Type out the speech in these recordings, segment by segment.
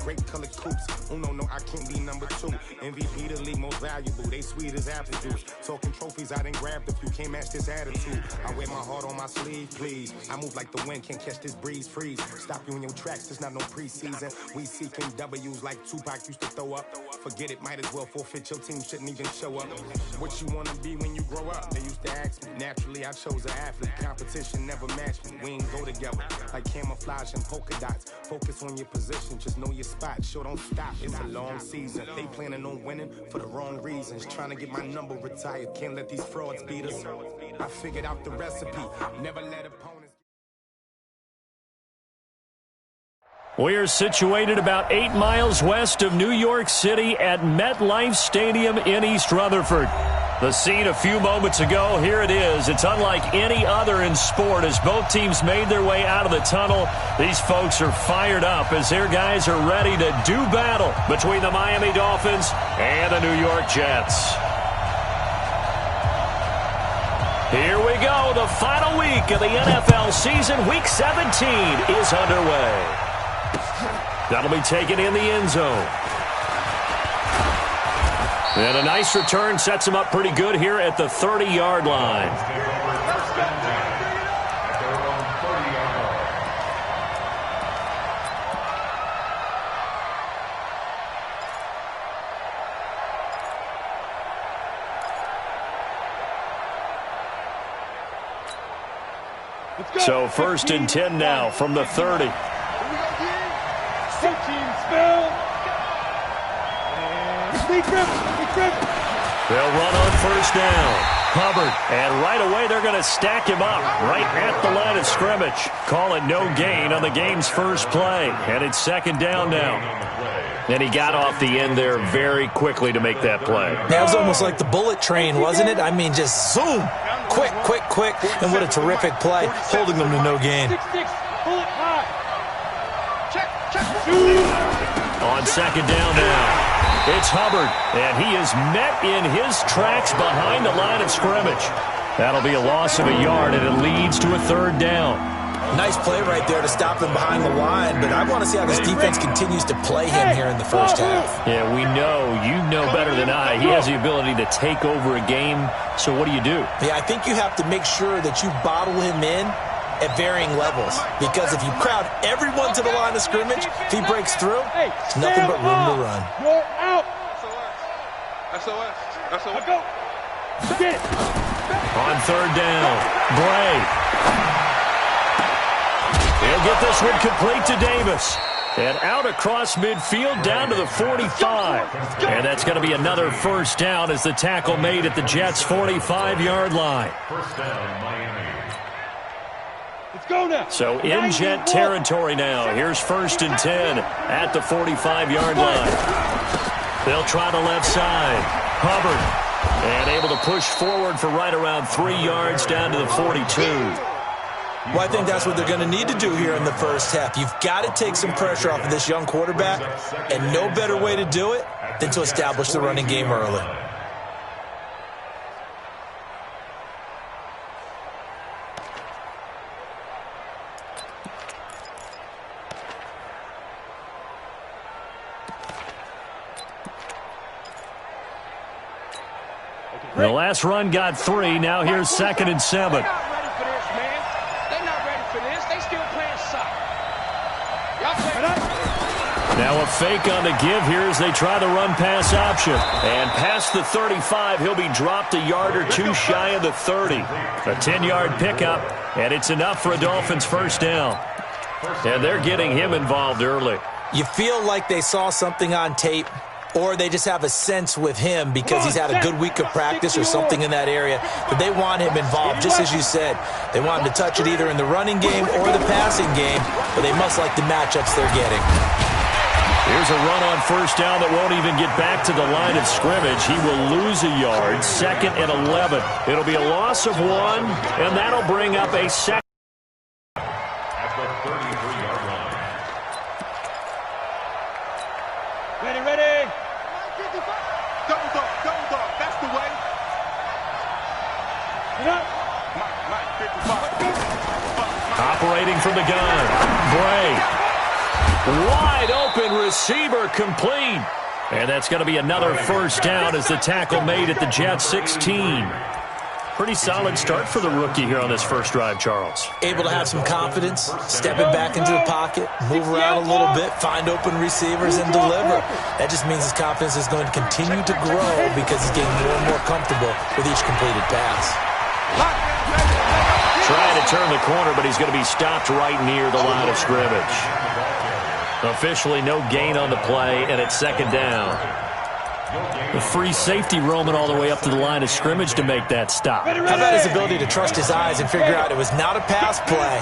grape colored coops. Uno, no, I can't be number 2. MVP the league most valuable. They sweet as apple juice. Talking trophies, I didn't grab the few. Can't match this attitude. I wear my heart on my sleeve, please. I move like the wind, can't catch this breeze. Freeze. Stop you in your tracks. There's not no preseason. We seeking W's like Tupac used to throw up. Forget it, might as well forfeit. Your team shouldn't even show up. What you wanna be when you grow up? They used to ask me. Naturally, I chose an athlete. Competition never matched me. We ain't go together like camouflage and polka dots. Focus on your position, just know your spot. Sure, don't stop. It's a long season. They planning on winning for the wrong reasons. Trying to get my number retired. Can't let these frauds beat us. I figured out the recipe. Never let opponents. We're situated about 8 miles west of New York City at MetLife Stadium in East Rutherford. The scene a few moments ago, here it is. It's unlike any other in sport as both teams made their way out of the tunnel. These folks are fired up as their guys are ready to do battle between the Miami Dolphins and the New York Jets. Here we go. The final week of the NFL season. Week 17 is underway. That'll be taken in the end zone. And a nice return sets him up pretty good here at the 30-yard line. So 1st and 10 now from the 30. They'll run on 1st down. Hubbard, and right away they're going to stack him up right at the line of scrimmage. Call it no gain on the game's first play, and it's 2nd down now. And he got off the end there very quickly to make that play. That was almost like the bullet train, wasn't it? I mean, just zoom. Quick, quick, quick. And what a terrific play, holding them to no gain. On 2nd down now. It's Hubbard, and he is met in his tracks behind the line of scrimmage. That'll be a loss of a yard, and it leads to a 3rd down. Nice play right there to stop him behind the line, but I want to see how this defense continues to play him here in the first half. Yeah, we know. You know better than I. He has the ability to take over a game, so what do you do? Yeah, I think you have to make sure that you bottle him in at varying levels, because if you crowd everyone to the line of scrimmage, if he breaks through, it's nothing but room to run. You're out. SOS. Go. Get it. On 3rd down, Bray. He'll get this one complete to Davis. And out across midfield down to the 45. And that's going to be another 1st down as the tackle made at the Jets' 45-yard line. First down, Miami. Go now. So in Jet territory now. Here's 1st and 10 at the 45-yard line. They'll try the left side. Hubbard. And able to push forward for right around 3 yards down to the 42. Well, I think that's what they're going to need to do here in the first half. You've got to take some pressure off of this young quarterback, and no better way to do it than to establish the running game early. The last run got 3. Now here's 2nd and 7. They're not ready for this, man. They're not ready for this. They still playing soccer. Y'all play. Now a fake on the give here as they try the run-pass option. And past the 35, he'll be dropped a yard or 2 shy of the 30. A 10-yard pickup, and it's enough for a Dolphins 1st down. And they're getting him involved early. You feel like they saw something on tape, or they just have a sense with him because he's had a good week of practice or something in that area, that they want him involved, just as you said. They want him to touch it either in the running game or the passing game, but they must like the matchups they're getting. Here's a run on 1st down that won't even get back to the line of scrimmage. He will lose a yard, 2nd and 11. It'll be a loss of 1, and that'll bring up a 2nd. At the 33-yard line. Ready. Double dog. That's the way. Operating from the gun. Bray. Wide open receiver complete. And that's going to be another first down as the tackle made at the Jets 16. Pretty solid start for the rookie here on this first drive, Charles. Able to have some confidence, stepping back into the pocket, move around a little bit, find open receivers, and deliver. That just means his confidence is going to continue to grow because he's getting more and more comfortable with each completed pass. Trying to turn the corner, but he's going to be stopped right near the line of scrimmage. Officially no gain on the play, and it's second down. The free safety roaming all the way up to the line of scrimmage to make that stop. How about his ability to trust his eyes and figure out it was not a pass play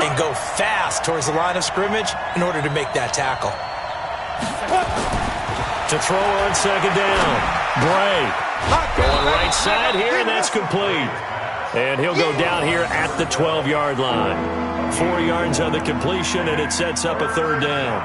and go fast towards the line of scrimmage in order to make that tackle. To throw on second down. Bray going right side here, and that's complete. And he'll go down here at the 12-yard line. 4 yards on the completion, and it sets up a third down.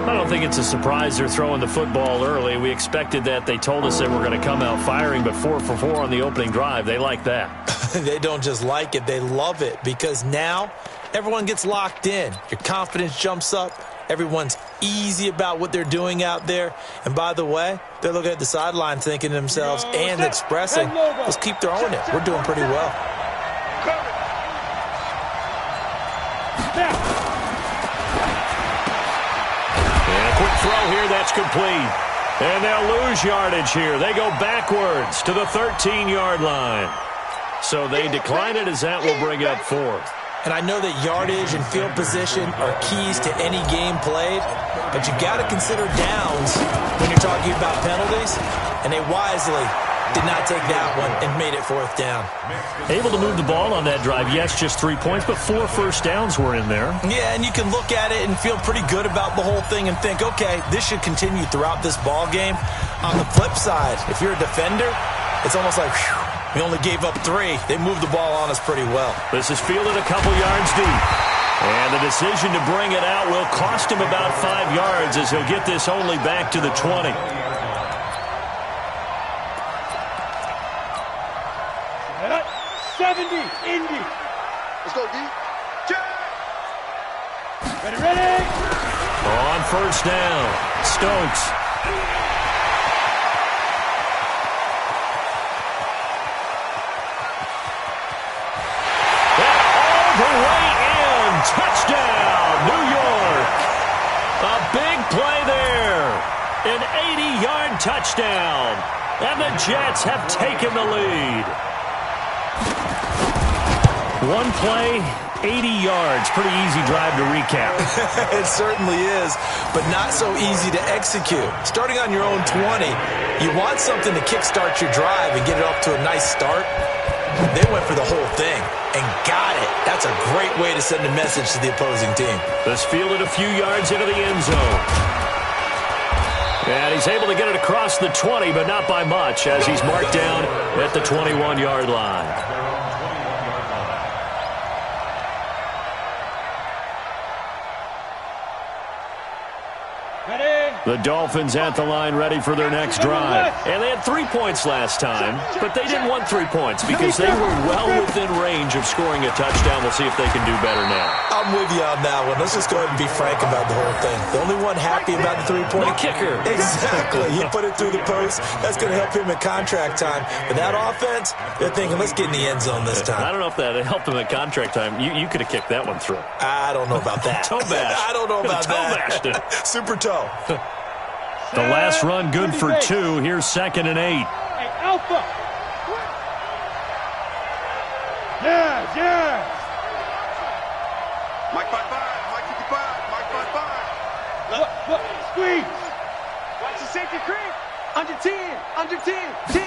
I don't think it's a surprise they're throwing the football early. We expected that. They told us they were going to come out firing, but 4 for 4 on the opening drive. They like that. They don't just like it. They love it because now everyone gets locked in. Your confidence jumps up. Everyone's easy about what they're doing out there. And by the way, they're looking at the sideline thinking to themselves and expressing, let's keep throwing it. We're doing pretty well. Throw here, that's complete. And they'll lose yardage here. They go backwards to the 13-yard line. So they decline it as that will bring up fourth. And I know that yardage and field position are keys to any game played, but you got to consider downs when you're talking about penalties, and they wisely did not take that one and made it fourth down. Able to move the ball on that drive. Yes, just 3 points, but 4 first downs were in there. Yeah, and you can look at it and feel pretty good about the whole thing and think, okay, this should continue throughout this ball game. On the flip side, if you're a defender, it's almost like, whew, we only gave up 3. They moved the ball on us pretty well. This is fielded a couple yards deep. And the decision to bring it out will cost him about 5 yards as he'll get this only back to the 20. Indy. Let's go, D. Ready. On first down, Stokes. All the way in. Touchdown, New York. A big play there. An 80-yard touchdown. And the Jets have taken the lead. One play, 80 yards. Pretty easy drive to recap. It certainly is, but not so easy to execute. Starting on your own 20, you want something to kickstart your drive and get it off to a nice start. They went for the whole thing and got it. That's a great way to send a message to the opposing team. This fielded a few yards into the end zone. And he's able to get it across the 20, but not by much, as he's marked down at the 21-yard line. The Dolphins at the line ready for their next drive. And they had 3 points last time, but they didn't want 3 points because they were well within range of scoring a touchdown. We'll see if they can do better now. I'm with you on that one. Let's just go ahead and be frank about the whole thing. The only one happy about the 3-point kicker. Exactly. He put it through the post. That's going to help him at contract time. But that offense, they're thinking, let's get in the end zone this time. I don't know if that helped him at contract time. You could have kicked that one through. I don't know about that. Toe bash. I don't know about that. Toe bashed it. Super toe. The last run good for 2. Here's 2nd and 8. Hey, Alpha. Yeah. Mike 5-5. Mike 55. Mike 5-5. Look. Squeeze. Watch the safety creep. Under 10.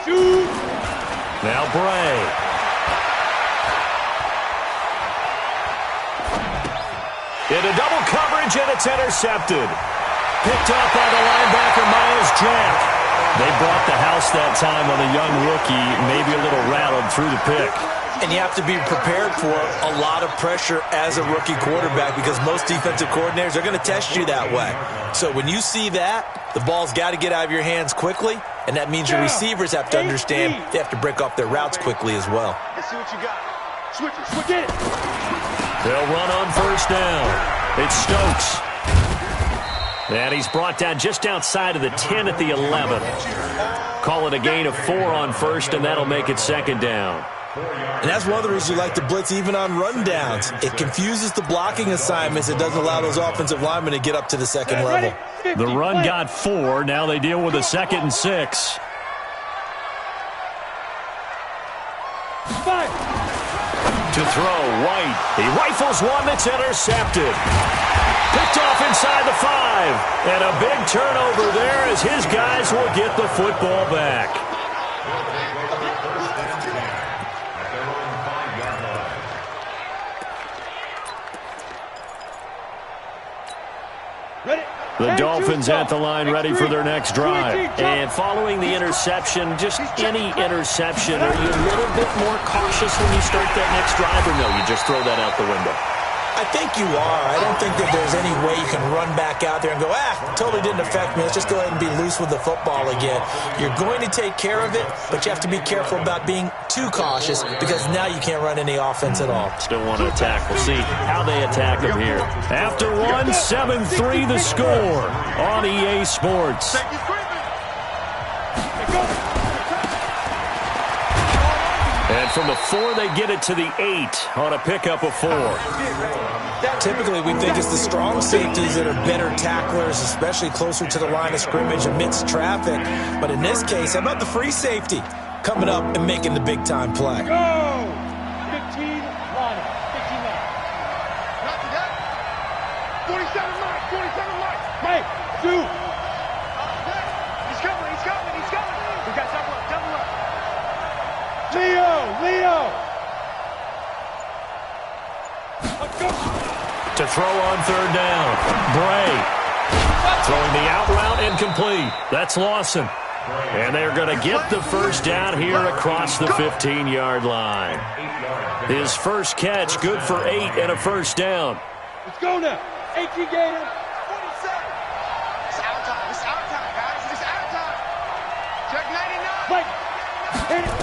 Shoot. Now Bray. Into double coverage, and it's intercepted. Picked up by the linebacker, Miles Jack. They brought the house that time on the young rookie, maybe a little rattled through the pick. And you have to be prepared for a lot of pressure as a rookie quarterback because most defensive coordinators are going to test you that way. So when you see that, the ball's got to get out of your hands quickly, and that means your receivers have to understand they have to break off their routes quickly as well. Let's see what you got. Switch it. They'll run on first down. It's Stokes. And he's brought down just outside of the 10 at the 11. Call it a gain of 4 on first, and that'll make it second down. And that's one of the reasons you like to blitz even on rundowns. It confuses the blocking assignments. It doesn't allow those offensive linemen to get up to the second level. The run got 4. Now they deal with a 2nd and 6. To throw, White. He rifles one that's intercepted. Picked off inside the 5. And a big turnover there as his guys will get the football back. The Dolphins at the line ready for their next drive. And following the interception, just any interception, are you a little bit more cautious when you start that next drive, or no, you just throw that out the window? I think you are. I don't think that there's any way you can run back out there and go, totally didn't affect me. Let's just go ahead and be loose with the football again. You're going to take care of it, but you have to be careful about being too cautious because now you can't run any offense at all. Still want to attack. We'll see how they attack him here. After one, 7-3 the score on EA Sports. And from the 4, they get it to the 8 on a pickup of 4. Typically, we think it's the strong safeties that are better tacklers, especially closer to the line of scrimmage amidst traffic. But in this case, how about the free safety coming up and making the big-time play? Go! 15 line. 15 line. Not to that. 47 line. 47 line. Mike, shoot. He's coming. He's coming. He's coming. We got double up. Double up. Leo! Let's go! To throw on 3rd down. Bray. Throwing the out route incomplete. That's Lawson. And they're going to get the first down here across the 15-yard line. His first catch, good for 8 and a first down. Let's go now. 18 Gator. 47. It's out time. It's out time, guys. It's out time. Check 99. Mike. Hit it.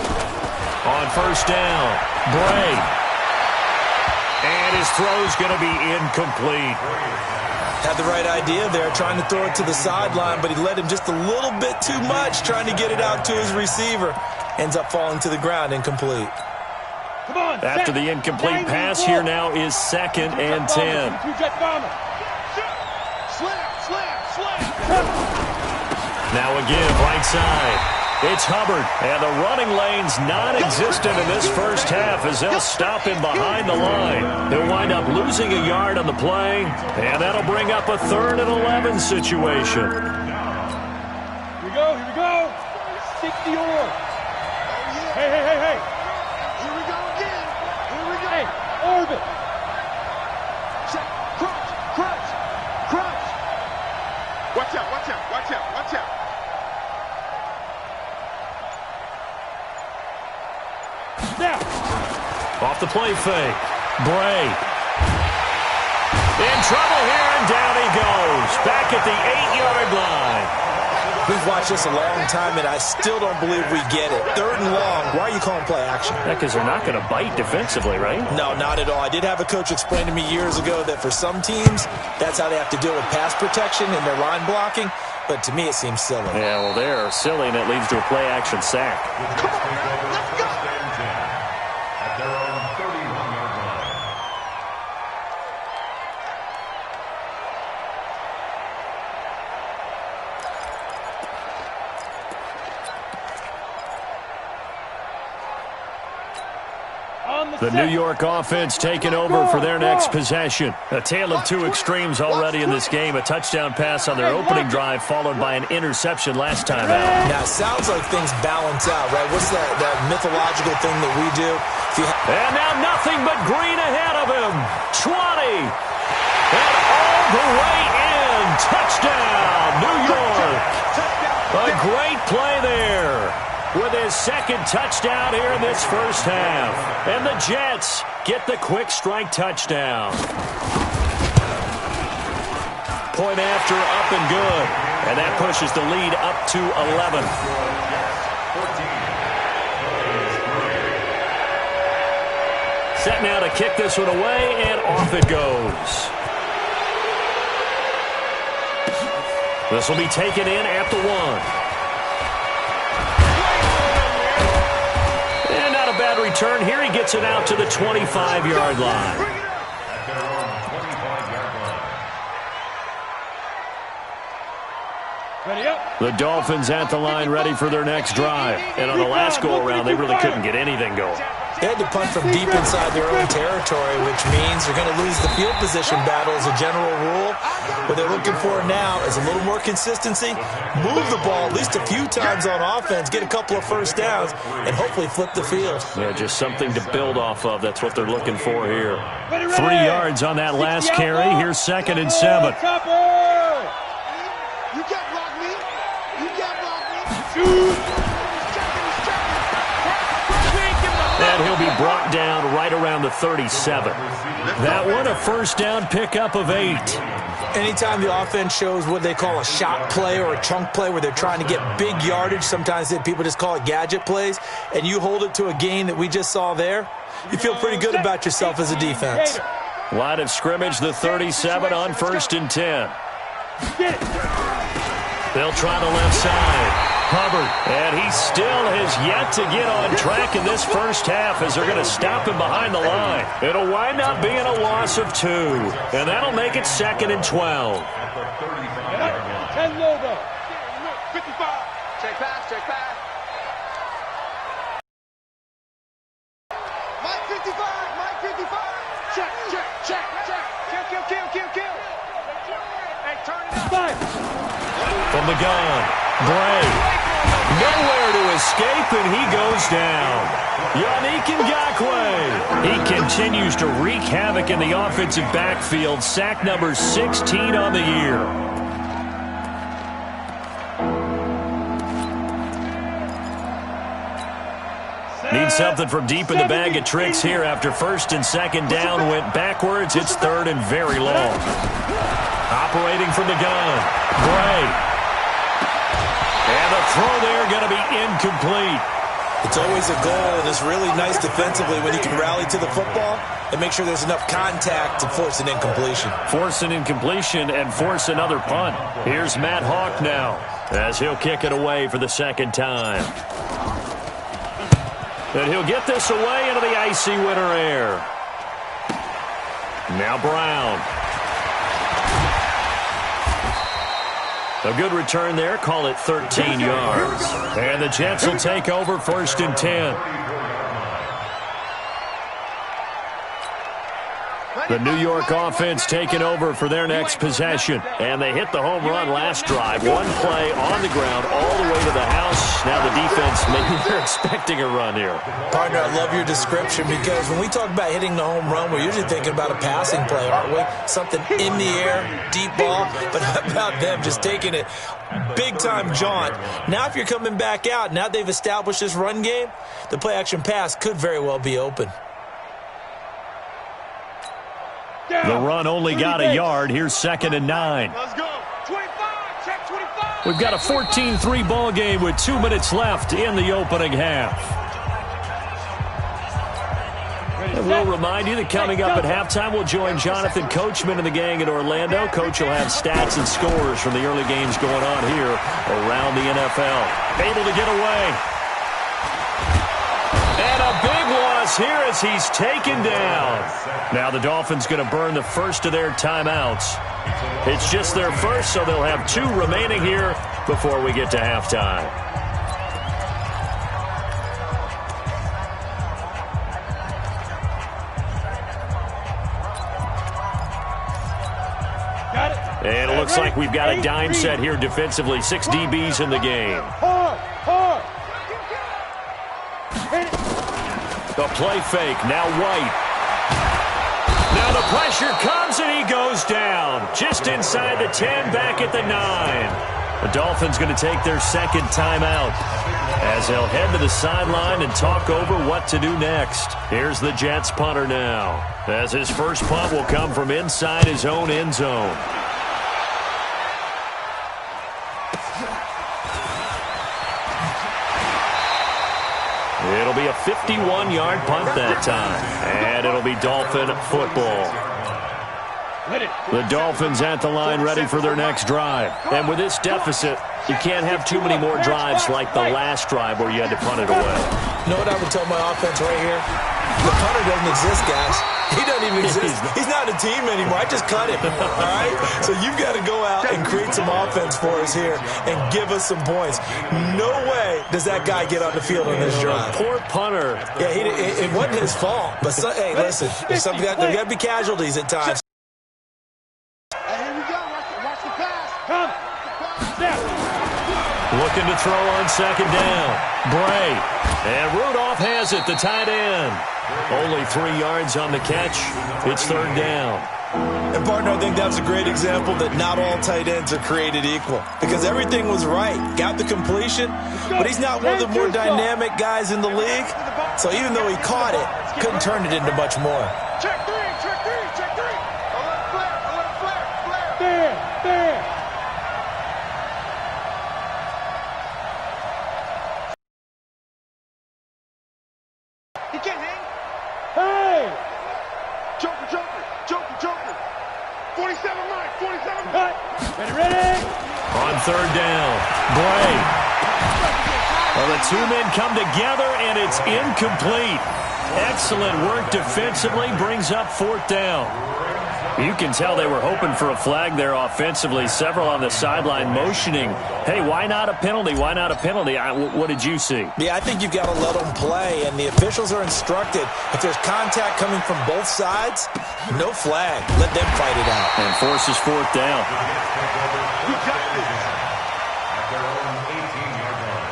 On first down, Bray. And his throw's going to be incomplete. Had the right idea there, trying to throw it to the sideline, but he led him just a little bit too much, trying to get it out to his receiver. Ends up falling to the ground, incomplete. Come on, after the incomplete pass, here now is 2nd and 10. Now again, right side. It's Hubbard, and the running lane's non-existent in this first half as they'll stop him behind the line. He'll wind up losing a yard on the play, and that'll bring up a 3rd and 11 situation. Here we go. 60 or. Hey. Here we go again. Hey, orbit. Check. Crunch. Watch out. Now. Off the play fake. Bray. In trouble here, and down he goes. Back at the 8-yard line. We've watched this a long time, and I still don't believe we get it. 3rd and long. Why are you calling play action? Because they're not going to bite defensively, right? No, not at all. I did have a coach explain to me years ago that for some teams, that's how they have to deal with pass protection and their line blocking. But to me, it seems silly. Yeah, well, they're silly, and it leads to a play action sack. Come on, man. Let's go. At their own 31-yard line. The New York offense taking over for their next possession. A tale of 2 extremes already in this game. A touchdown pass on their opening drive followed by an interception last time out. Now, it sounds like things balance out, right? What's that mythological thing that we do? And now nothing but green ahead of him. 20. And all the way in. Touchdown, New York. A great play there. With his 2nd touchdown here in this first half. And the Jets get the quick strike touchdown. Point after, up and good. And that pushes the lead up to 11. Set now to kick this one away, and off it goes. This will be taken in at the 1. And not a bad return. Here he gets it out to the 25-yard line. The Dolphins at the line ready for their next drive. And on the last go-around, they really couldn't get anything going. They had to punt from deep inside their own territory, which means they're going to lose the field position battle as a general rule. What they're looking for now is a little more consistency, move the ball at least a few times on offense, get a couple of first downs, and hopefully flip the field. Yeah, just something to build off of. That's what they're looking for here. 3 yards on that last carry. Here's 2nd and 7. You can't block me. You can't block me. And he'll be brought down right around the 37. That one, a first down pickup of 8. Anytime the offense shows what they call a shot play or a chunk play where they're trying to get big yardage, sometimes people just call it gadget plays, and you hold it to a gain that we just saw there, you feel pretty good about yourself as a defense. Line of scrimmage, the 37 on 1st and 10. They'll try the left side. Hubbard, and he still has yet to get on track in this first half as they're going to stop him behind the line. It'll wind up being a loss of 2, and that'll make it 2nd and 12. 10 logo. 55. Check pass, check pass. Mike 55, Mike 55. Check, check, check, check. Kill. Hey, turn it up. From the gun, Bray. Nowhere to escape, and he goes down. Yannick Ngakoue. He continues to wreak havoc in the offensive backfield. Sack number 16 on the year. Need something from deep in the bag of tricks here after 1st and 2nd down went backwards. It's 3rd and very long. Operating from the gun, Bray. And the throw there going to be incomplete. It's always a goal, and it's really nice defensively when you can rally to the football and make sure there's enough contact to force an incompletion. Force an incompletion and force another punt. Here's Matt Hawk now as he'll kick it away for the 2nd time. And he'll get this away into the icy winter air. Now Brown. A good return there. Call it 13 yards. And the Jets will take over 1st and 10. The New York offense taking over for their next possession. And they hit the home run last drive. One play on the ground all the way to the house. Now the defense, maybe they're expecting a run here. Partner, I love your description because when we talk about hitting the home run, we're usually thinking about a passing play, aren't we? Something in the air, deep ball. But how about them just taking it big-time jaunt? Now if you're coming back out, now they've established this run game, the play-action pass could very well be open. The run only got a yard. Here's 2nd and 9. Let's go. 25. Check 25. We've got a 14-3 ball game with 2 minutes left in the opening half. And we'll remind you that coming up at halftime, we'll join Jonathan Coachman and the gang in Orlando. Coach will have stats and scores from the early games going on here around the NFL. Able to get away. And a big loss here as he's taken down. Now the Dolphins going to burn the first of their timeouts. It's just their first, so they'll have 2 remaining here before we get to halftime. And it looks like we've got a dime set here defensively. 6 DBs in the game. Hard. The play fake, now White. Now the pressure comes and he goes down. Just inside the 10, back at the 9. The Dolphins going to take their 2nd timeout as they'll head to the sideline and talk over what to do next. Here's the Jets punter now, as his first punt will come from inside his own end zone. It'll be a 51-yard punt that time, and it'll be Dolphin football. The Dolphins at the line ready for their next drive. And with this deficit, you can't have too many more drives like the last drive where you had to punt it away. You know what I would tell my offense right here? The punter doesn't exist, guys. He doesn't even exist. He's not a team anymore. I just cut him, all right? So you've got to go out and create some offense for us here and give us some points. No way does that guy get on the field on this drive. Poor punter. Yeah, it wasn't his fault. But, hey, listen, there got to be casualties at times. Looking to throw on second down. Bray. And Rudolph has it, the tight end. Only 3 yards on the catch. It's third down. And, partner, I think that's a great example that not all tight ends are created equal. Because everything was right. Got the completion, but he's not one of the more dynamic guys in the league. So even though he caught it, couldn't turn it into much more. Check three, check three, check three. I'll let it flare, I'll let it flare. There. He can't hang. Hey! Joker. 47 line. Ready. On third down, Bray. Well, the two men come together, and it's incomplete. Excellent work defensively, brings up fourth down. You can tell they were hoping for a flag there offensively. Several on the sideline motioning, hey, why not a penalty? Why not a penalty? What did you see? Yeah, I think you've got to let them play, and the officials are instructed. If there's contact coming from both sides, no flag. Let them fight it out. And forces fourth down. At their own 18-yard line.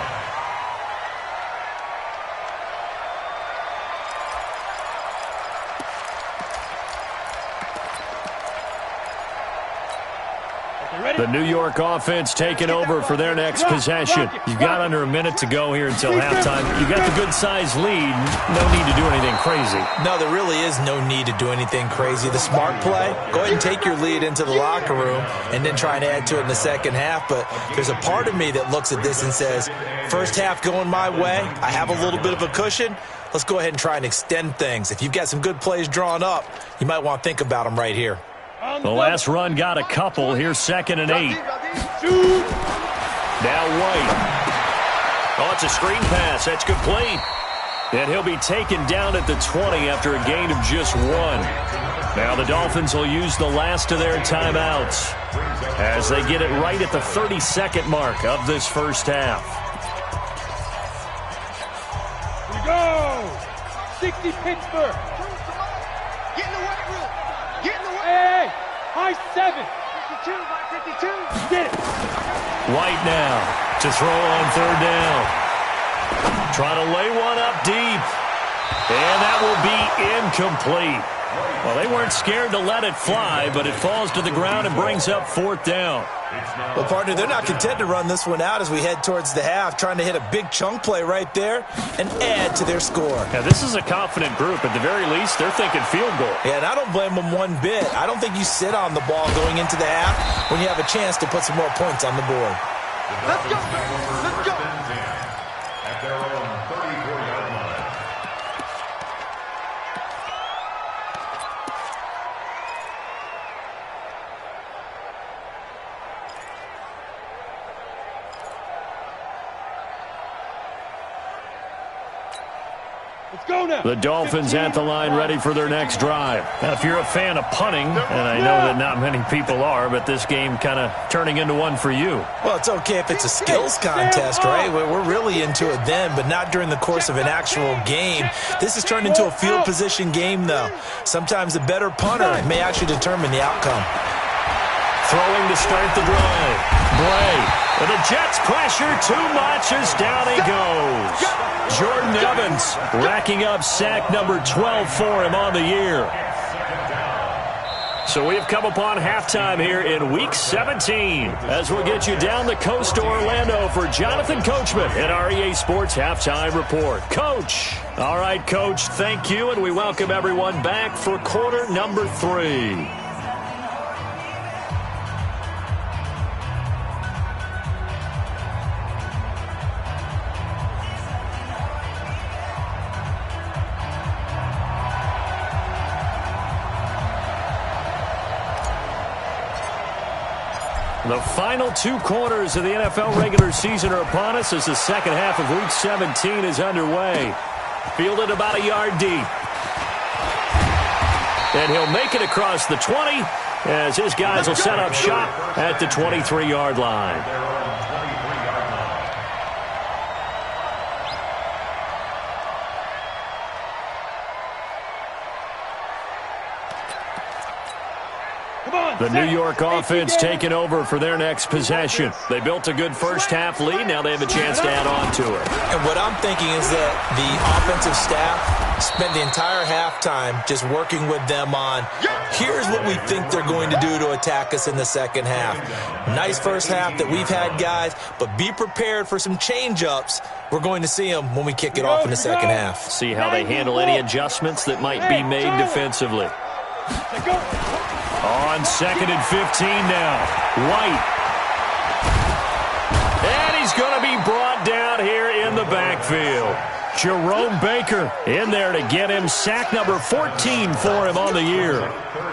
The New York offense taking over for their next possession. You've got under a minute to go here until halftime. You've got the good-sized lead. No need to do anything crazy. No, there really is no need to do anything crazy. The smart play, go ahead and take your lead into the locker room and then try and add to it in the second half. But there's a part of me that looks at this and says, first half going my way, I have a little bit of a cushion. Let's go ahead and try and extend things. If you've got some good plays drawn up, you might want to think about them right here. The last run got a couple. Here's 2nd and 8. Now White. Oh, it's a screen pass. That's complete. And he'll be taken down at the 20 after a gain of just 1. Now the Dolphins will use the last of their timeouts as they get it right at the 30-second mark of this first half. Here we go. 60 Pittsburgh. Get in the weight room. Get in the weight. Hey, high 7. 52 by 52. Get it. White now to throw on third down. Trying to lay one up deep. And that will be incomplete. Well, they weren't scared to let it fly, but it falls to the ground and brings up fourth down. Well, partner, they're not content to run this one out as we head towards the half, trying to hit a big chunk play right there and add to their score. Yeah, this is a confident group. At the very least, they're thinking field goal. Yeah, and I don't blame them one bit. I don't think you sit on the ball going into the half when you have a chance to put some more points on the board. Let's go. Let's go. At their own 34-yard line. Let's go now. The Dolphins at the line ready for their next drive. Now, if you're a fan of punting, and I know that not many people are, but this game kind of turning into one for you. Well, it's okay if it's a skills contest, right? We're really into it then, but not during the course of an actual game. This has turned into a field position game, though. Sometimes the better punter may actually determine the outcome. Throwing to start the drive. Bray. And the Jets pressure too much as down he goes. Jordan Evans racking up sack number 12 for him on the year. So we've come upon halftime here in Week 17 as we'll get you down the coast to Orlando for Jonathan Coachman at our EA Sports Halftime Report. Coach. All right, Coach, thank you, and we welcome everyone back for quarter number 3. The final 2 quarters of the NFL regular season are upon us as the second half of Week 17 is underway. Fielded about a yard deep. And he'll make it across the 20 as his guys will set up shop at the 23-yard line. The New York offense taking over for their next possession. They built a good first-half lead. Now they have a chance to add on to it. And what I'm thinking is that the offensive staff spent the entire halftime just working with them on, here's what we think they're going to do to attack us in the second half. Nice first half that we've had, guys, but be prepared for some change-ups. We're going to see them when we kick it off in the second half. See how they handle any adjustments that might be made defensively. On 2nd and 15 now. White. And he's going to be brought down here in the backfield. Jerome Baker in there to get him sack number 14 for him on the year.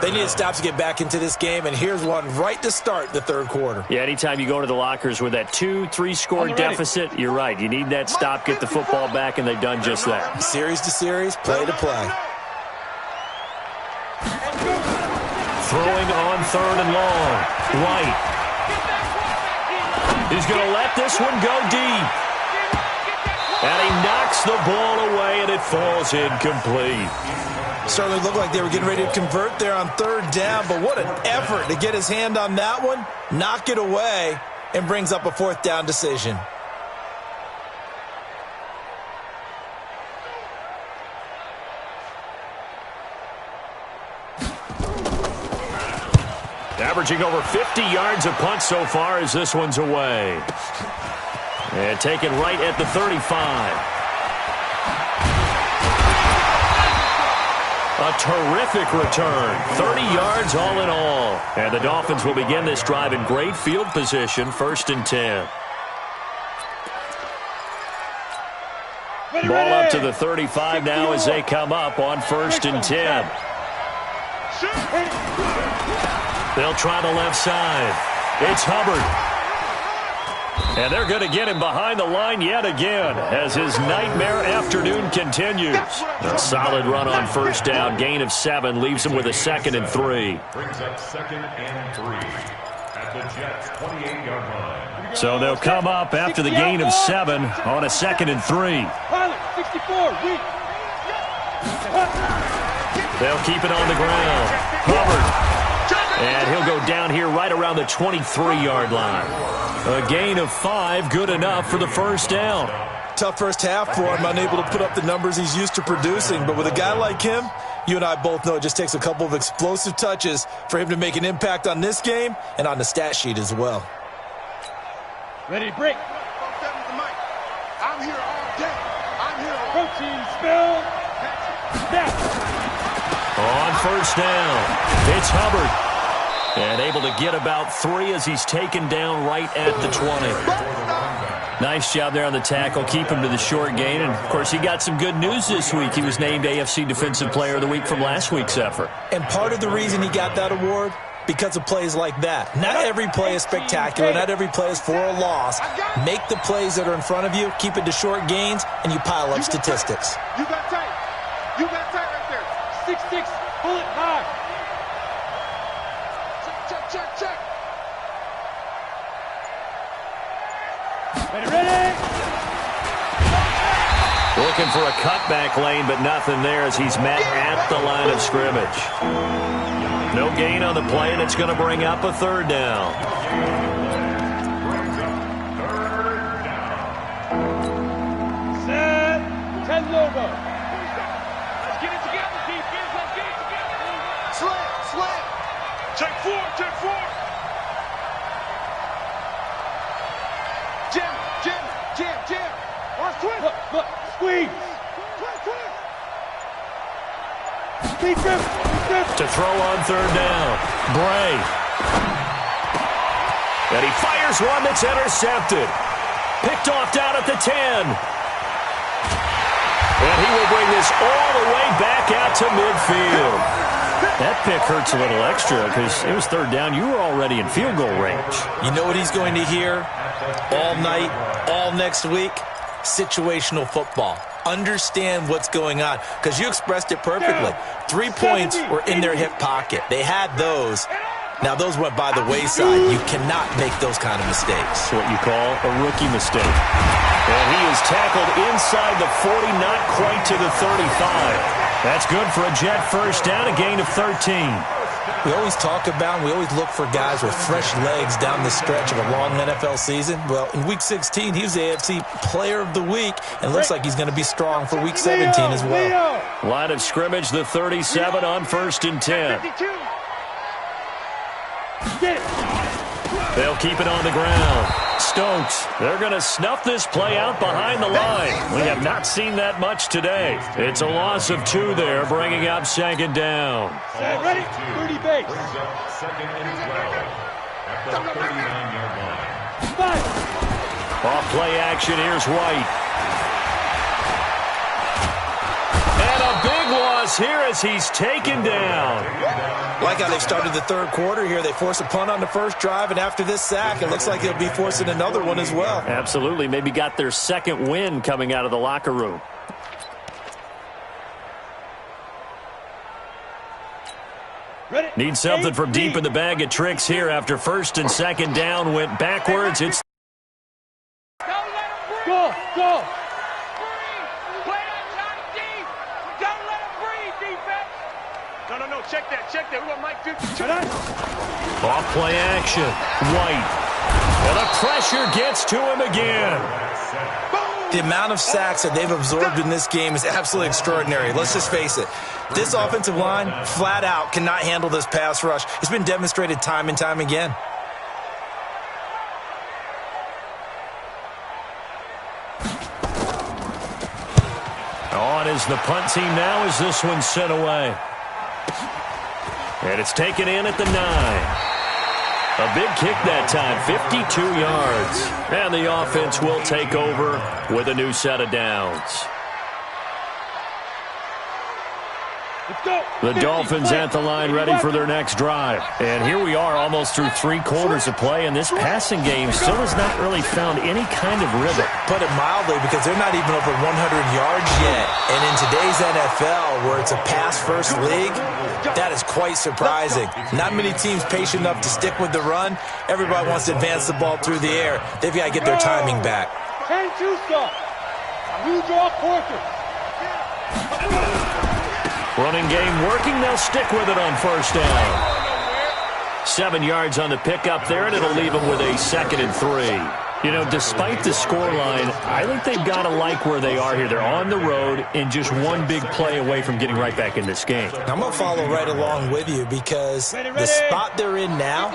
They need a stop to get back into this game, and here's one right to start the third quarter. Yeah, anytime you go to the lockers with that 2-3 score deficit, you're right. You need that stop, get the football back, and they've done just that. Series to series, play to play. Throwing on 3rd and long. White. He's going to let this one go deep. And he knocks the ball away, and it falls incomplete. Certainly looked like they were getting ready to convert there on 3rd down, but what an effort to get his hand on that one, knock it away, and brings up a 4th down decision. Averaging over 50 yards a punt so far as this one's away. And taken right at the 35. A terrific return. 30 yards all in all. And the Dolphins will begin this drive in great field position, 1st and 10. Ball up to the 35 now as they come up on 1st and 10. They'll try the left side. It's Hubbard. And they're going to get him behind the line yet again as his nightmare afternoon continues. A solid run on 1st down. Gain of 7 leaves him with a 2nd and 3. Brings up 2nd and 3 at the Jets' 28-yard line. So they'll come up after the gain of 7 on a 2nd and 3. They'll keep it on the ground. Hubbard. And he'll go down here right around the 23-yard line. A gain of 5, good enough for the 1st down. Tough first half for him, unable to put up the numbers he's used to producing. But with a guy like him, you and I both know it just takes a couple of explosive touches for him to make an impact on this game and on the stat sheet as well. Ready to break. I'm here all day. I'm here all Protein spill. Snap. On 1st down, it's Hubbard. And able to get about 3 as he's taken down right at the 20. Nice job there on the tackle. Keep him to the short gain. And, of course, he got some good news this week. He was named AFC Defensive Player of the Week from last week's effort. And part of the reason he got that award, because of plays like that. Not every play is spectacular. Not every play is for a loss. Make the plays that are in front of you, keep it to short gains, and you pile up statistics. You got tight. You got tight right there. 6'6", bullet high. Check. Ready. Looking for a cutback lane, but nothing there as he's met at the line of scrimmage. No gain on the play, and it's going to bring up a 3rd down. Set. 10 logo. Let's get it together, defense. Let's get it together. Slam. Check 4. Jam. Watch twist. Look. Squeeze. Twist. Speed grip. To throw on 3rd down. Bray. And he fires one that's intercepted. Picked off down at the 10. And he will bring this all the way back out to midfield. That pick hurts a little extra because it was third down. You were already in field goal range. You know what he's going to hear all night, all next week? Situational football. Understand what's going on, because you expressed it perfectly. 3 points were in their hip pocket. They had those. Now, those went by the wayside. You cannot make those kind of mistakes. It's what you call a rookie mistake. And he is tackled inside the 40, not quite to the 35. That's good for a Jet first down, a gain of 13. We always talk about, we always look for guys with fresh legs down the stretch of a long NFL season. Well, in Week 16, he was the AFC Player of the Week, and looks like he's going to be strong for Week 17 as well. Line of scrimmage, the 37 on 1st and 10. They'll keep it on the ground. Stokes, they're going to snuff this play out behind the line. We have not seen that much today. It's a loss of 2 there, bringing up 2nd down. Ready? 30 base. Second and 12 at the 39-yard line. Off play action, here's White. And a big loss here as he's taken down. Like how they started the third quarter here. They force a punt on the first drive, and after this sack, it looks like they'll be forcing another one as well. Absolutely. Maybe got their second win coming out of the locker room. Need something from deep in the bag of tricks here after 1st and 2nd down went backwards. It's Go, go. No, check that. We want Mike 52. off play action. White. And the pressure gets to him again. The amount of sacks that they've absorbed in this game is absolutely extraordinary. Let's just face it. This offensive line, flat out, cannot handle this pass rush. It's been demonstrated time and time again. On is the punt team now as this one's sent away. And it's taken in at the 9. A big kick that time, 52 yards. And the offense will take over with a new set of downs. The Dolphins at the line ready for their next drive. And here we are almost through 3 quarters of play, and this passing game still has not really found any kind of rhythm. Put it mildly, because they're not even over 100 yards yet. And in today's NFL, where it's a pass-first league, that is quite surprising. Not many teams patient enough to stick with the run. Everybody wants to advance the ball through the air. They've got to get their timing back. 10-2 stop. New draw quarter. Running game working. They'll stick with it on 1st down. 7 yards on the pickup there, and it'll leave them with a 2nd and 3. You know, despite the scoreline, I think they've got to like where they are here. They're on the road and just one big play away from getting right back in this game. I'm going to follow right along with you, because the spot they're in now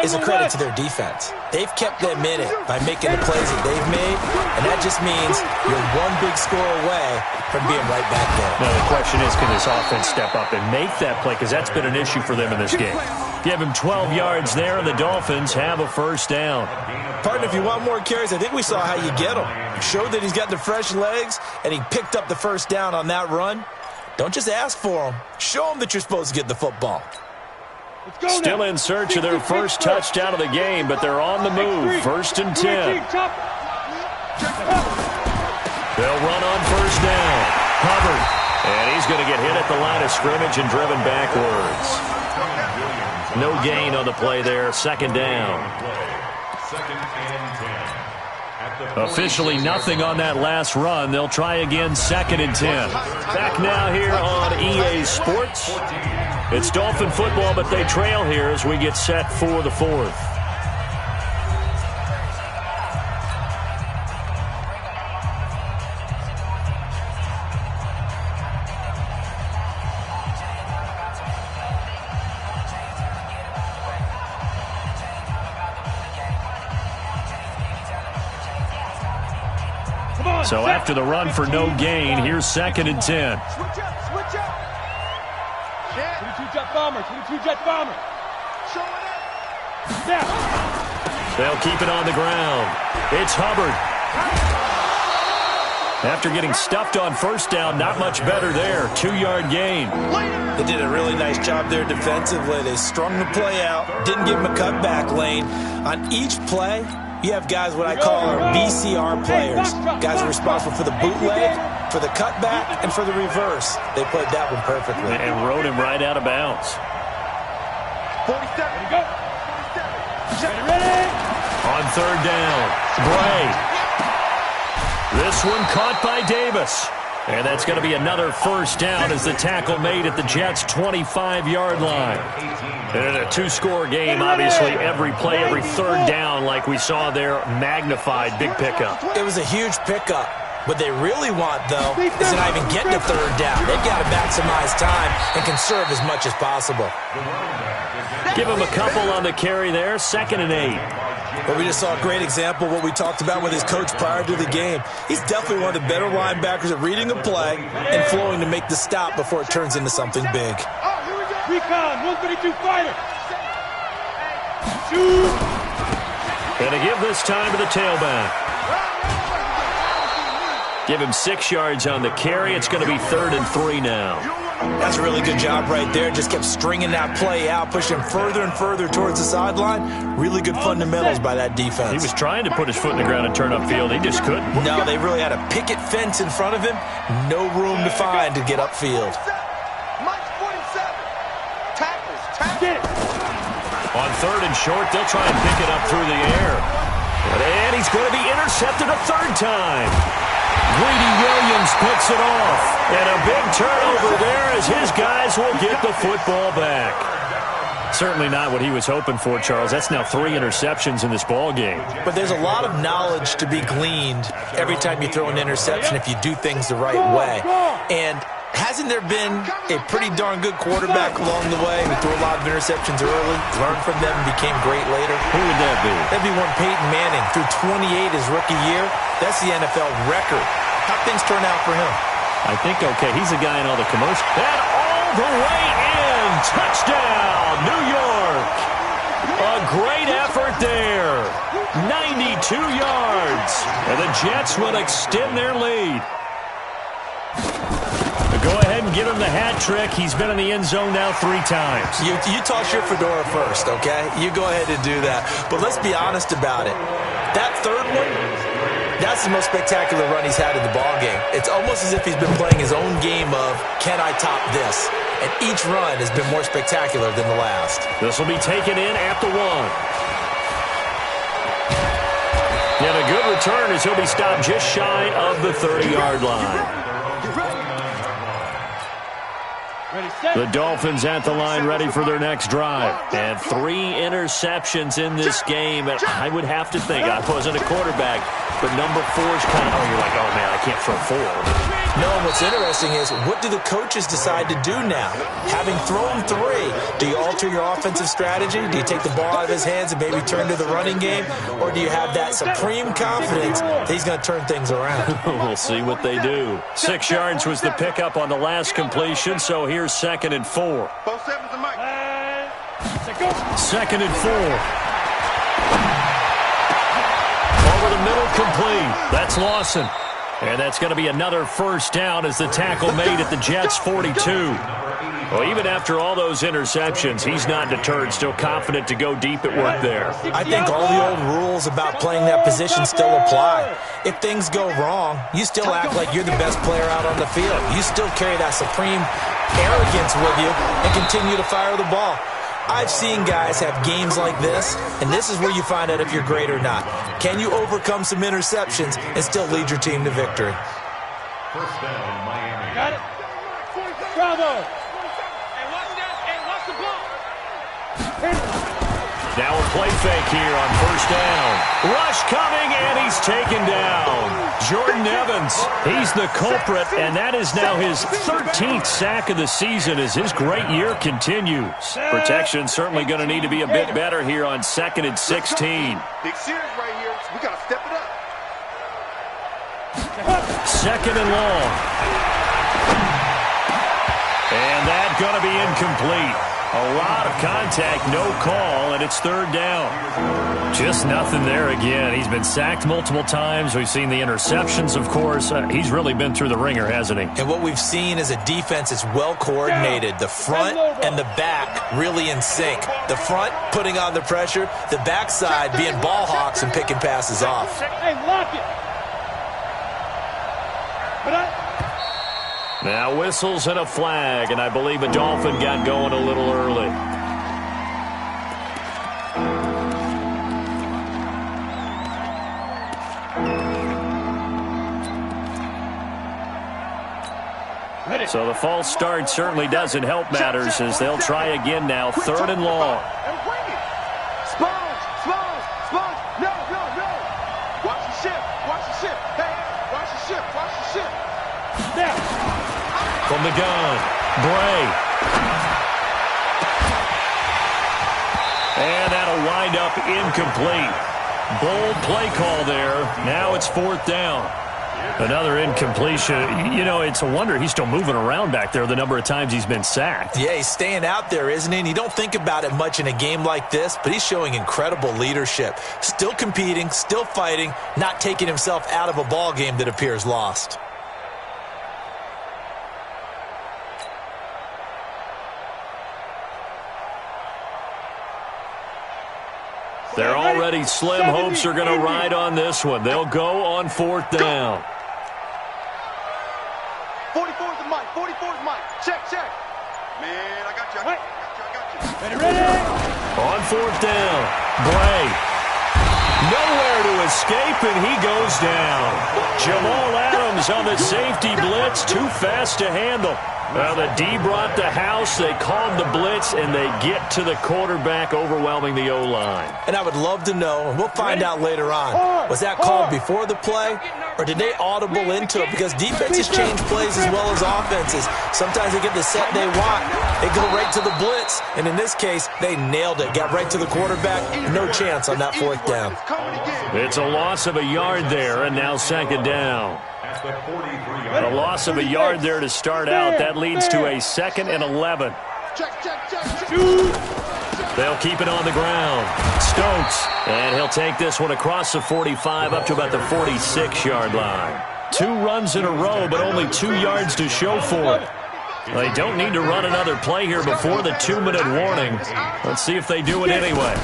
is a credit to their defense. They've kept them in it by making the plays that they've made, and that just means you're one big score away from being right back there. Now, the question is, can this offense step up and make that play? Because that's been an issue for them in this game. Give him 12 yards there, and the Dolphins have a 1st down. Partner, if you want more carries, I think we saw how you get him. Showed that he's got the fresh legs, and he picked up the 1st down on that run. Don't just ask for him. Show him that you're supposed to get the football. Still in search of their first touchdown of the game, but they're on the move. 1st and 10. They'll run on 1st down. Hubbard. And he's going to get hit at the line of scrimmage and driven backwards. No gain on the play there. 2nd down. Officially nothing on that last run. They'll try again 2nd and 10. Back now here on EA Sports. It's Dolphin football, but they trail here as we get set for the 4th. So after the run for no gain, here's 2nd and 10. Switch up. 22 jet bomber. Show it up. Now. They'll keep it on the ground. It's Hubbard. After getting stuffed on first down, not much better there. 2-yard gain. They did a really nice job there defensively. They strung the play out, didn't give him a cutback lane. On each play, you have guys what I call our BCR players. Guys are responsible for the bootleg, for the cutback, and for the reverse. They played that one perfectly. And rode him right out of bounds. 47. Go. 47. Ready? On third down, Bray. This one caught by Davis. And that's going to be another first down as the tackle made at the Jets' 25-yard line. And in a 2-score game, obviously every play, every third down, like we saw there, magnified. Big pickup. It was a huge pickup. What they really want, though, is to not even get to third down. They've got to maximize time and conserve as much as possible. Give him a couple on the carry there. 2nd and 8. But we just saw a great example of what we talked about with his coach prior to the game. He's definitely one of the better linebackers at reading a play and flowing to make the stop before it turns into something big. Recon, 132 fighter. Shoot. Gonna give this time to the tailback. Give him 6 yards on the carry. It's going to be 3rd and 3 now. That's a really good job right there. Just kept stringing that play out, pushing further and further towards the sideline. Really good fundamentals by that defense. He was trying to put his foot in the ground and turn upfield. He just couldn't. No, they really had a picket fence in front of him. No room to find to get upfield. Mike 47. Tackles. On 3rd and short, they'll try and pick it up through the air. And he's going to be intercepted a 3rd time. Greedy Williams picks it off. And a big turnover there as his guys will get the football back. Certainly not what he was hoping for, Charles. That's now 3 interceptions in this ball game. But there's a lot of knowledge to be gleaned every time you throw an interception if you do things the right way. And hasn't there been a pretty darn good quarterback along the way who threw a lot of interceptions early, learned from them, and became great later? Who would that be? That'd be one Peyton Manning. Threw 28 his rookie year. That's the NFL record. How'd things turn out for him? I think, okay, he's a guy in all the commotion. And all the way in. Touchdown, New York. A great effort there. 92 yards. And the Jets will extend their lead. Go ahead and give him the hat trick. He's been in the end zone now 3 times. You toss your fedora first, okay? You go ahead and do that. But let's be honest about it. That 3rd one, that's the most spectacular run he's had in the ballgame. It's almost as if he's been playing his own game of, can I top this? And each run has been more spectacular than the last. This will be taken in at the 1. And a good return as he'll be stopped just shy of the 30-yard line. The Dolphins at the line ready for their next drive. And 3 interceptions in this game. And I would have to think, I wasn't a quarterback, but number 4's kind of, you're like, oh, man, I can't throw 4. No, what's interesting is, what do the coaches decide to do now? Having thrown 3, do you alter your offensive strategy? Do you take the ball out of his hands and maybe turn to the running game? Or do you have that supreme confidence that he's going to turn things around? We'll see what they do. 6 yards was the pickup on the last completion, so here's 2nd and 4. Both 7s and Mike. 2nd and 4. Over the middle, complete. That's Lawson. And that's going to be another first down as the tackle made at the Jets' 42. Well, even after all those interceptions, he's not deterred, still confident to go deep at work there. I think all the old rules about playing that position still apply. If things go wrong, you still act like you're the best player out on the field. You still carry that supreme arrogance with you and continue to fire the ball. I've seen guys have games like this, and this is where you find out if you're great or not. Can you overcome some interceptions and still lead your team to victory? First down, Miami. Got it. Bravo. Hey, watch the ball. Now a play fake here on first down. Rush coming, and he's taken down. Jordan Evans, he's the culprit, and that is now his 13th sack of the season as his great year continues. Protection certainly going to need to be a bit better here on 2nd and 16. Big series right here. We got to step it up. 2nd and long. And that's going to be incomplete. A lot of contact, no call, and it's third down. Just nothing there again. He's been sacked multiple times. We've seen the interceptions, of course. He's really been through the ringer, hasn't he? And what we've seen is a defense that's well coordinated. The front and the back really in sync. The front putting on the pressure, the backside being ball hawks and picking passes off. Hey, lock it. Now whistles and a flag, and I believe a Dolphin got going a little early. So the false start certainly doesn't help matters as they'll try again now, third and long. No. Watch the ship. Hey, watch the ship. Now. From the gun, Bray. And that'll wind up incomplete. Bold play call there. Now it's fourth down. Another incompletion. You know, it's a wonder he's still moving around back there the number of times he's been sacked. Yeah, he's staying out there, isn't he? And you don't think about it much in a game like this, but he's showing incredible leadership. Still competing, still fighting, not taking himself out of a ball game that appears lost. They're already slim. Hopes are going to ride on this one. They'll go on fourth down. 44's the mic. Check. Man, I got you. Ready. On fourth down, Bray. Nowhere to escape, and he goes down. Jamal Adams on the safety blitz, too fast to handle. Well, the D brought the house, they called the blitz, and they get to the quarterback, overwhelming the O-line. And I would love to know, and we'll find out later on, was that called before the play, or did they audible into it? Because defenses change plays as well as offenses. Sometimes they get the set they want. They go right to the blitz, and in this case, they nailed it. Got right to the quarterback, no chance on that fourth down. It's a loss of a yard there, and now second down. A loss of a yard there to start out. That leads to a 2nd and 11. They'll keep it on the ground. Stokes, and he'll take this one across the 45 up to about the 46-yard line. 2 runs in a row, but only 2 yards to show for it. They don't need to run another play here before the 2-minute warning. Let's see if they do it anyway.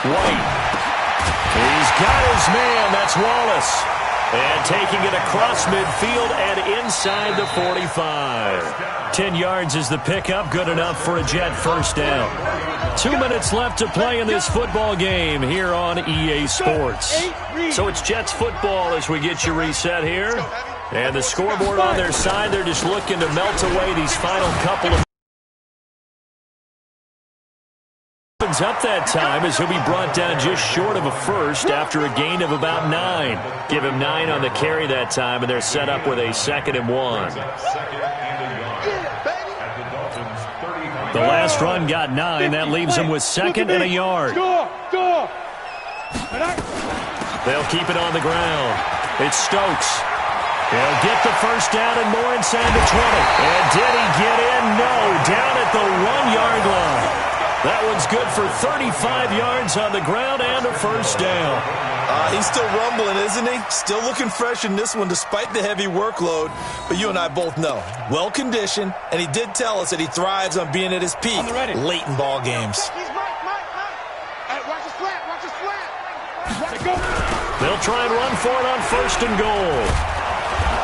White. He's got his man. That's Wallace. And taking it across midfield and inside the 45. 10 yards is the pickup. Good enough for a Jet first down. 2 minutes left to play in this football game here on EA Sports. So it's Jets football as we get you reset here. And the scoreboard on their side, they're just looking to melt away these final couple of up that time as he'll be brought down just short of a first after a gain of about 9. Give him 9 on the carry that time, and they're set up with a 2nd and 1. The last run got 9. That leaves him with 2nd and a yard. They'll keep it on the ground. It's Stokes. He'll get the first down and more inside the 20. And did he get in? No. Down at the 1-yard line. That one's good for 35 yards on the ground and a first down. He's still rumbling, isn't he? Still looking fresh in this one despite the heavy workload. But you and I both know, well-conditioned, and he did tell us that he thrives on being at his peak late in ball games. They'll try and run for it on 1st and goal.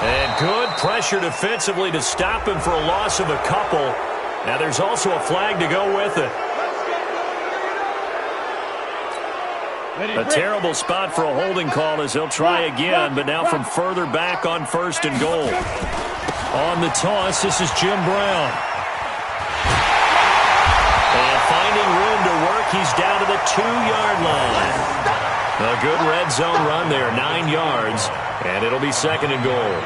And good pressure defensively to stop him for a loss of a couple. Now there's also a flag to go with it. A terrible spot for a holding call as they'll try again, but now from further back on 1st and goal. On the toss, this is Jim Brown. And finding room to work, he's down to the 2-yard line. A good red zone run there, 9 yards, and it'll be 2nd and goal.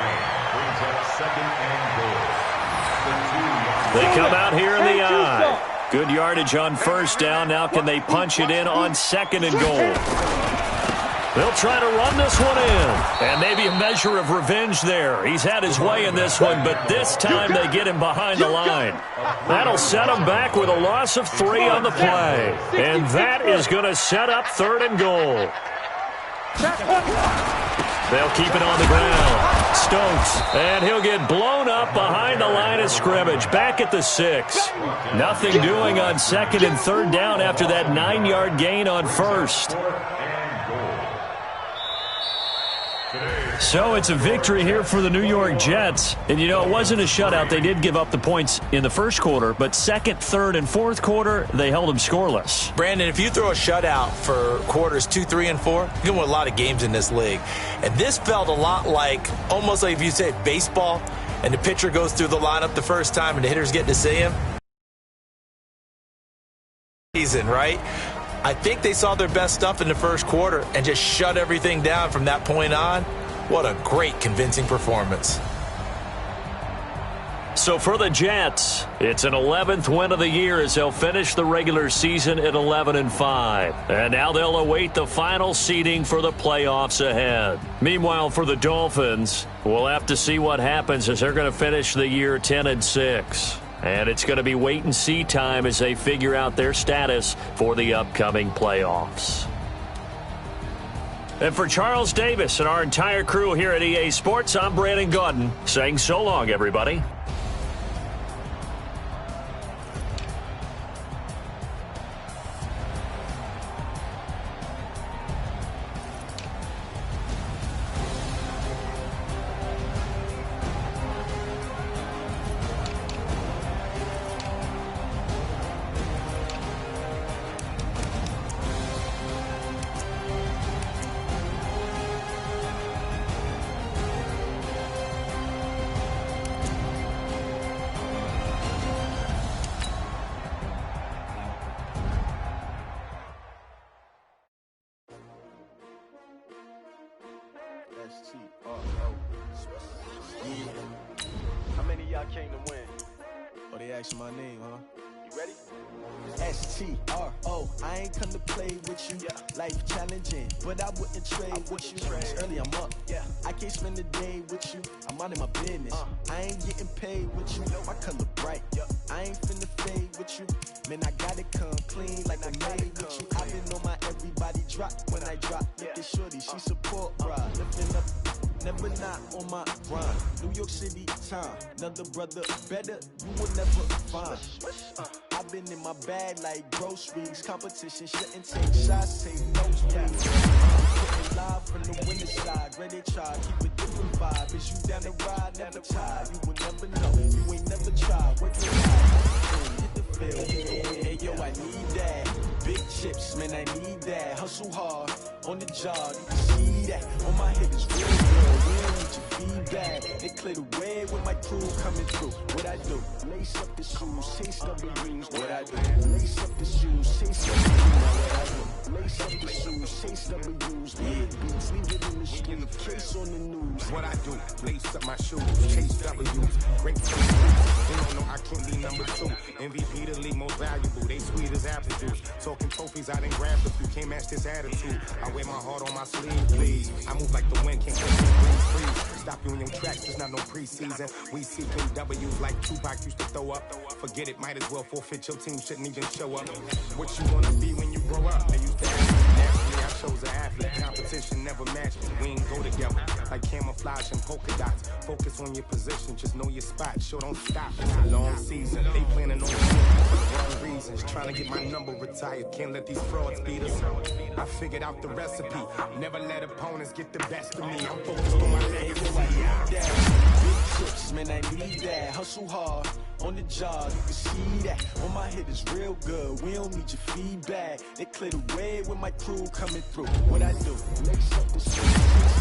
They come out here in the eye. Good yardage on 1st down. Now can they punch it in on 2nd and goal? They'll try to run this one in. And maybe a measure of revenge there. He's had his way in this one, but this time they get him behind the line. That'll set him back with a loss of 3 on the play. And that is going to set up 3rd and goal. They'll keep it on the ground. Stokes, and he'll get blown up behind the line of scrimmage. Back at the 6. Nothing doing on 2nd and 3rd down after that 9-yard gain on 1st. So it's a victory here for the New York Jets. And, you know, it wasn't a shutout. They did give up the points in the first quarter, but 2nd, 3rd, and 4th quarter, they held them scoreless. Brandon, if you throw a shutout for quarters 2, 3, and 4, you can win a lot of games in this league. And this felt a lot like, almost like if you say baseball, and the pitcher goes through the lineup the first time and the hitters get to see him. Season, right? I think they saw their best stuff in the first quarter and just shut everything down from that point on. What a great, convincing performance. So for the Jets, it's an 11th win of the year as they'll finish the regular season at 11-5. And now they'll await the final seeding for the playoffs ahead. Meanwhile, for the Dolphins, we'll have to see what happens as they're going to finish the year 10-6. And it's going to be wait-and-see time as they figure out their status for the upcoming playoffs. And for Charles Davis and our entire crew here at EA Sports, I'm Brandon Gaudin saying so long, everybody. How many of y'all came to win? Oh, they asking my name, huh? You ready? S-T-R-O, I ain't come to play with you. Life challenging, but I wouldn't trade with you. It's early, I'm up. I can't spend the day with you. I'm minding my business. I ain't getting paid with you. My color bright. I ain't finna fade with you. Man, I gotta come clean like I made with you. I've been on my everybody drop when I drop. Look at shorty, she support, bruh. Lifting up. Never not on my grind. New York City time. Another brother better, you will never find. I've been in my bag like groceries. Competition shouldn't take shots, take notes, please. Putting live from the winning side. Ready to try, keep a different vibe. Is you down the ride, never tired. You will never know, you ain't never tried. Work it hard, hit the field. Hey yo, I need that. Big chips, man, I need that. Hustle hard, on the job, you can see that. On my head is real good, we don't need your feedback. They clear the way with my crew coming through. What I do? Lace up the shoes, chase W's. What I do? Lace up the shoes, chase W's. Now what I do? Lace up the shoes, chase W's. Big beats, leave it in the street, case on the news. What I do? Lace up my shoes, chase W's. Great you know I can't be number 2. MVP the league most valuable. They sweet as apple juice. Talking trophies, I didn't grab the few. Can't match this attitude. I wear my heart on my sleeve, please. I move like the wind, can't catch this breeze. Stop you in your tracks, there's not no preseason. We seeking W's like Tupac used to throw up. Forget it, might as well forfeit. Your team shouldn't even show up. What you wanna be when you grow up? They used to ask me. Naturally, I chose an athlete. Competition never matched me. We ain't go together like camouflage and polka dots. Focus on your position, just know your spot. Sure, don't stop. It's a long season. They planning on for the wrong reasons. Trying to get my number retired. Can't let these frauds beat us. I figured out the recipe. Never let opponents get the best of me. I'm focused on my legacy. Big chips, man, I need that. Hustle hard, on the job, you can see that. On my head is real good, we don't need your feedback. They clear the way with my crew coming through. What I do? Lace up the shoes, chase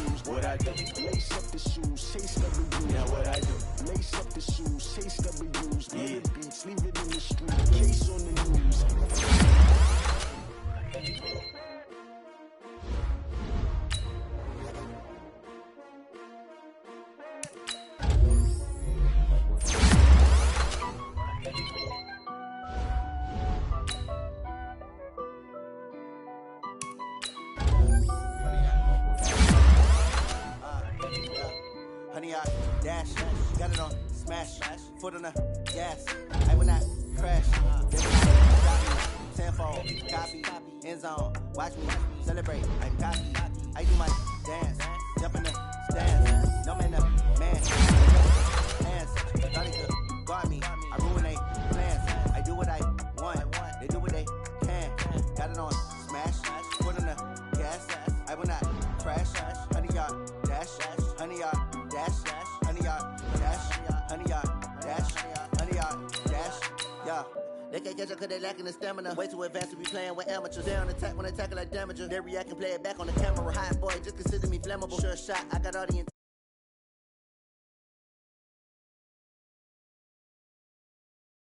W's. What I do? Lace up the shoes, chase W's. Now what I do? Lace up the shoes, chase W's. Big beats, leave it in the street, case on the news. dash. Got it on smash. Foot on the gas. I will not crash. They will not stop me. Tenfold, copy, end zone. Watch me celebrate. I'm cocky. I do my dance. Jump in the stands. No man, man. Hands. Thought they could guard me. I ruin they plans. I do what I want. They do what they can. Got it on smash. Foot on the gas. I will not crash. 100 yard dash. 100 yard dash. 100 yard dash. 100 yard dash. 100 yard dash. Yeah. They can't catch up cause they lacking the stamina. Way too advanced to be playing with amateurs. They on attack when they tackle like damager. They react and play it back on the camera. Hot boy, just consider me flammable. Sure shot, I got all the